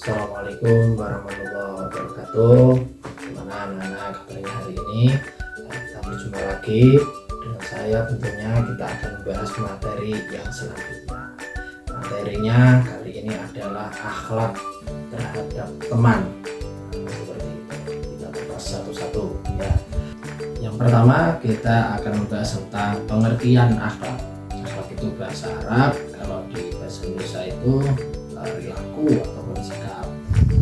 Assalamualaikum warahmatullahi wabarakatuh. Gimana anak-anak kabarnya hari ini? Kita berjumpa lagi dengan saya. Tentunya kita akan membahas materi yang selanjutnya. Materinya kali ini adalah akhlak terhadap teman. Seperti itu. Kita bahas satu-satu ya. Yang pertama kita akan membahas tentang pengertian akhlak. Akhlak itu bahasa Arab, kalau di bahasa Indonesia itu perilaku ataupun sikap.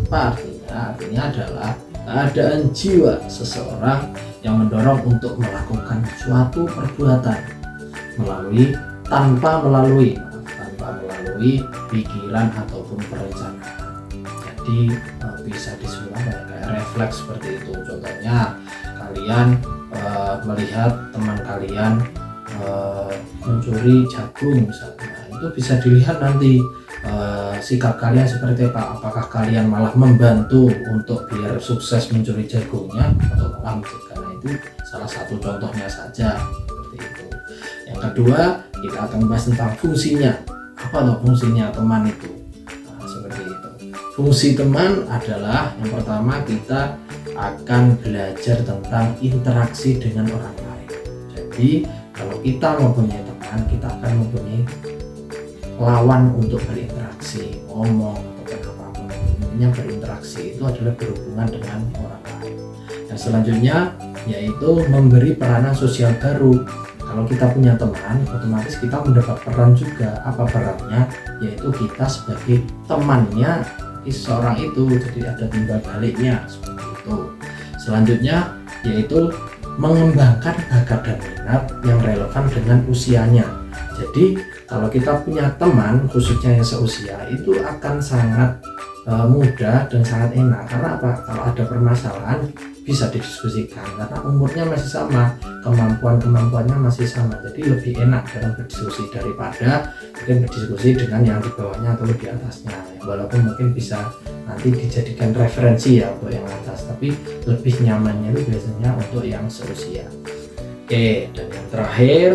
Apa artinya? Artinya adalah keadaan jiwa seseorang yang mendorong untuk melakukan suatu perbuatan tanpa melalui pikiran ataupun perencanaan. Jadi bisa disebut kayak refleks seperti itu. Contohnya kalian melihat teman kalian mencuri jagung misalnya, itu bisa dilihat nanti sikap kalian seperti apa. Apakah kalian malah membantu untuk biar sukses mencuri jagungnya atau malah mencegah? Nah, itu salah satu contohnya saja seperti itu. Yang kedua, kita akan bahas tentang fungsinya. Apa loh fungsinya teman itu? Nah, seperti itu. Fungsi teman adalah yang pertama, kita akan belajar tentang interaksi dengan orang lain. Jadi kalau kita mempunyai teman, kita akan mempunyai lawan untuk berinteraksi, ngomong atau apapun. Intinya berinteraksi itu adalah berhubungan dengan orang lain. Dan selanjutnya yaitu memberi peranan sosial baru. Kalau kita punya teman, otomatis kita mendapat peran juga. Apa perannya? Yaitu kita sebagai temannya seseorang itu, jadi ada timbal baliknya seperti itu. Selanjutnya yaitu mengembangkan bakat dan minat yang relevan dengan usianya. Jadi kalau kita punya teman khususnya yang seusia, itu akan sangat mudah dan sangat enak. Karena apa? Kalau ada permasalahan bisa didiskusikan karena umurnya masih sama, kemampuannya masih sama. Jadi lebih enak dalam berdiskusi daripada mungkin berdiskusi dengan yang di bawahnya atau di atasnya. Walaupun mungkin bisa nanti dijadikan referensi ya untuk yang atas, tapi lebih nyamannya itu biasanya untuk yang seusia. Oke, dan yang terakhir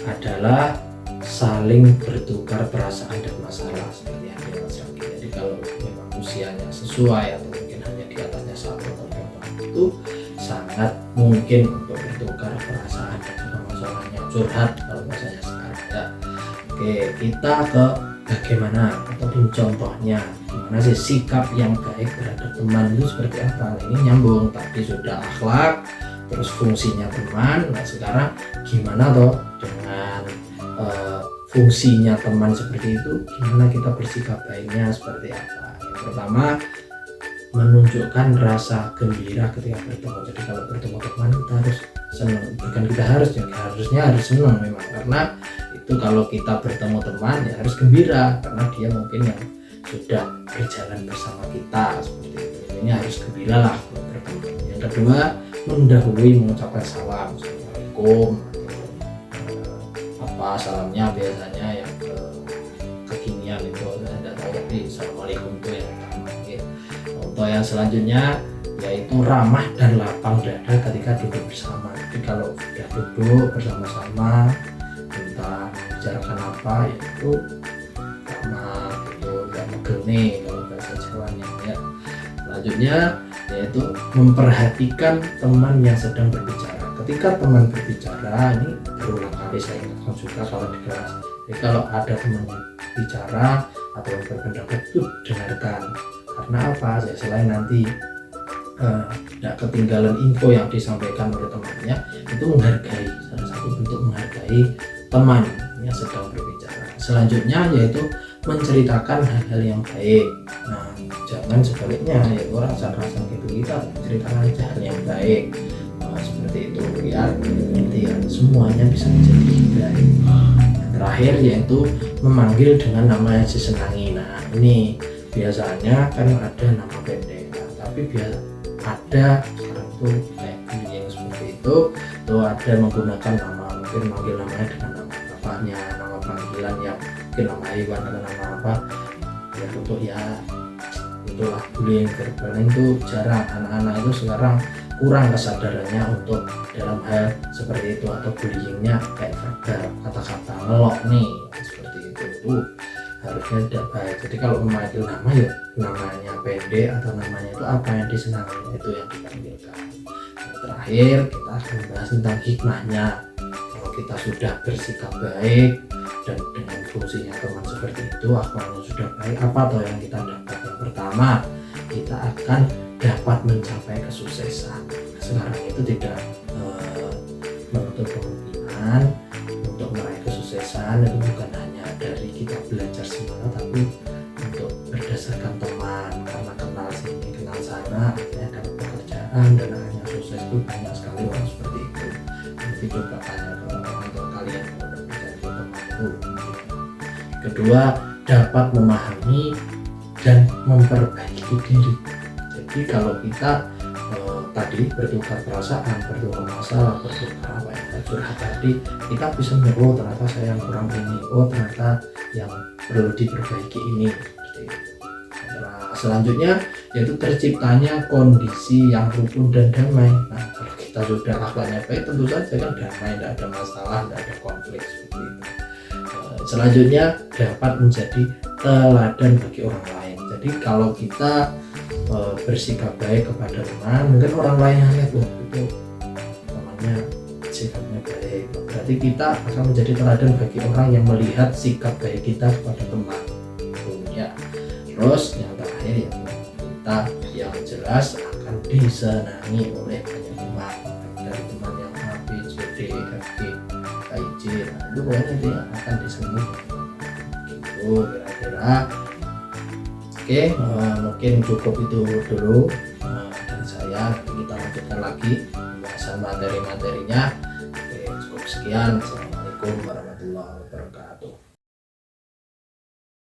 adalah saling bertukar perasaan dan masalah seperti yang dijelaskan. Jadi kalau memang usianya sesuai atau mungkin hanya di atasnya satu atau berapa, itu sangat mungkin untuk bertukar perasaan dan juga masalahnya, curhat kalau bahasanya sekarang ya. Oke, kita ke bagaimana ataupun contohnya, gimana sih sikap yang baik terhadap teman itu seperti apa. Ini nyambung, tadi sudah akhlak, terus fungsinya teman. Nah sekarang gimana toh dengan fungsinya teman seperti itu, gimana kita bersikap baiknya seperti apa. Yang pertama, menunjukkan rasa gembira ketika bertemu. Jadi kalau bertemu teman kita harus senang, bukan kita harusnya harus senang memang, karena itu kalau kita bertemu teman ya harus gembira karena dia mungkin yang sudah berjalan bersama kita seperti itu. Ini harus gembira lah kalau bertemu. Yang kedua, mendahului mengucapkan salam, assalamualaikum. Salamnya biasanya yang kekinian itu saya tidak tahu, tapi assalamualaikum itu yang pertama. Untuk yang selanjutnya yaitu ramah dan lapang dada ketika duduk bersama. Jadi kalau sudah duduk bersama-sama tentang membicarakan apa, yaitu ramah itu tidak megene kalau bahasa Jawanya ya. Selanjutnya yaitu memperhatikan teman yang sedang berbicara. Ketika teman berbicara, ini berulang kali saya ingatkan juga kalau di kelas. Jadi kalau ada teman yang bicara atau yang berpendapat itu dengarkan. Karena apa? Selain nanti tidak ketinggalan info yang disampaikan oleh temannya, itu menghargai, salah satu bentuk menghargai teman yang sedang berbicara. Selanjutnya yaitu menceritakan hal-hal yang baik. Nah, jangan sebaliknya, yaitu rasan-rasan gitu, kita menceritakan hal yang baik. Seperti itu ya, semuanya bisa menjadi baik. Yang terakhir yaitu memanggil dengan nama yang disenangi. Nah ini biasanya kan ada nama pendek, tapi biasa ada sekarang itu kayak yang seperti itu tuh, ada menggunakan nama, mungkin manggil namanya dengan nama bapaknya, nama panggilan yang mungkin nama Iwan atau nama apa ya, untuk ya itulah bullying verbal itu jarang. Anak-anak itu sekarang kurang kesadarannya untuk dalam hal seperti itu, atau bullyingnya kayak verbal, kata-kata ngelok nih seperti itu harusnya tidak baik. Jadi kalau memanggil nama ya namanya pendek atau namanya itu apa yang disenangi itu yang dipanggilkan. Yang terakhir kita akan membahas tentang hikmahnya. Kalau kita sudah bersikap baik dan dengan fungsinya teman seperti itu, akhlaknya sudah baik, apa toh yang kita dapat? Yang pertama, kita akan dapat mencapai kesuksesan. Sekarang itu tidak menutup kemungkinan untuk meraih kesuksesan itu bukan hanya dari kita belajar semata, tapi untuk berdasarkan teman, karena kenal sini kenal sana akhirnya dapat pekerjaan dan akhirnya sukses. Itu banyak sekali orang seperti itu. Nanti coba tanya ke orang tua kalian kalau berbicara teman itu. Kedua, dapat memahami dan memperbaiki diri. Jadi kalau kita tadi bertukar perasaan, bertukar masalah, bertukar apa yang curhat tadi, kita bisa melihat, oh ternyata saya yang kurang ini, oh ternyata yang perlu diperbaiki ini. Nah, selanjutnya yaitu terciptanya kondisi yang rukun dan damai. Nah, kalau kita sudah akhlaknya baik, tentu saja kan damai, tidak ada masalah, tidak ada konflik seperti itu. Selanjutnya dapat menjadi teladan bagi orang lain. Jadi kalau kita bersikap baik kepada teman, mungkin orang lain yang lihat, wah itu temannya sikapnya baik, berarti kita akan menjadi teladan bagi orang yang melihat sikap baik kita kepada teman. Ya. Terus yang terakhir ya, kita yang jelas akan disenangi oleh banyak teman, dari teman yang A, B, C, D, E, F, G, H, I, J. Nah, itu pokoknya dia akan disenangi gitu kira-kira. Oke, mungkin cukup itu dulu dari saya. Nanti kita lanjutkan lagi pembahasan materi-materinya. Oke, cukup sekian. Assalamualaikum warahmatullahi wabarakatuh.